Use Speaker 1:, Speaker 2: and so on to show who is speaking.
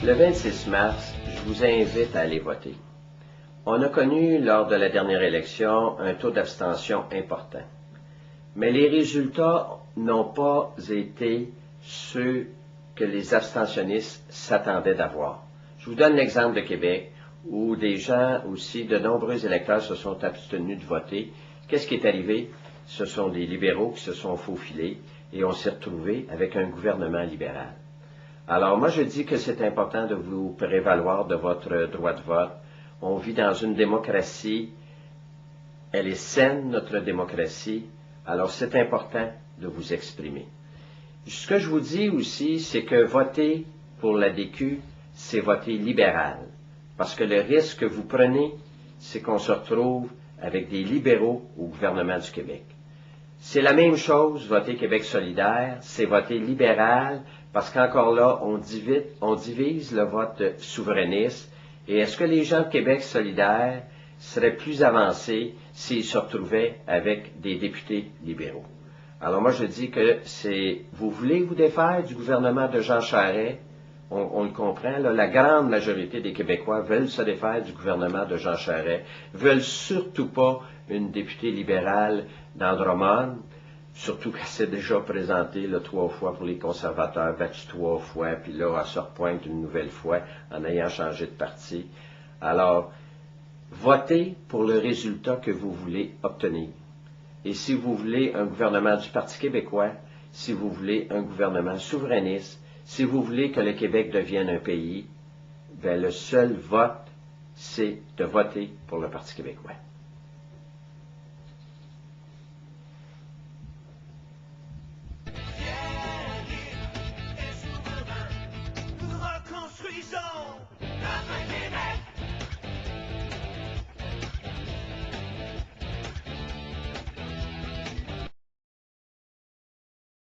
Speaker 1: Le 26 mars, je vous invite à aller voter. On a connu lors de la dernière élection un taux d'abstention important. Mais les résultats n'ont pas été ceux que les abstentionnistes s'attendaient d'avoir. Je vous donne l'exemple de Québec, où des gens aussi, de nombreux électeurs se sont abstenus de voter. Qu'est-ce qui est arrivé? Ce sont des libéraux qui se sont faufilés et on s'est retrouvé avec un gouvernement libéral. Alors moi je dis que c'est important de vous prévaloir de votre droit de vote. On vit dans une démocratie, elle est saine notre démocratie, alors c'est important de vous exprimer. Ce que je vous dis aussi, c'est que voter pour la DQ, c'est voter libéral. Parce que le risque que vous prenez, c'est qu'on se retrouve avec des libéraux au gouvernement du Québec. C'est la même chose, voter Québec solidaire, c'est voter libéral, parce qu'encore là, on divise le vote souverainiste. Et est-ce que les gens de Québec solidaire seraient plus avancés s'ils se retrouvaient avec des députés libéraux? Alors moi je dis que vous voulez vous défaire du gouvernement de Jean Charest, on le comprend, là, la grande majorité des Québécois veulent se défaire du gouvernement de Jean Charest, veulent surtout pas une députée libérale d'Andromone, surtout qu'elle s'est déjà présentée là, 3 fois pour les conservateurs, battue 3 fois, puis là elle se repointe une nouvelle fois en ayant changé de parti. Alors, votez pour le résultat que vous voulez obtenir. Et si vous voulez un gouvernement du Parti québécois, si vous voulez un gouvernement souverainiste, si vous voulez que le Québec devienne un pays, bien le seul vote, c'est de voter pour le Parti québécois.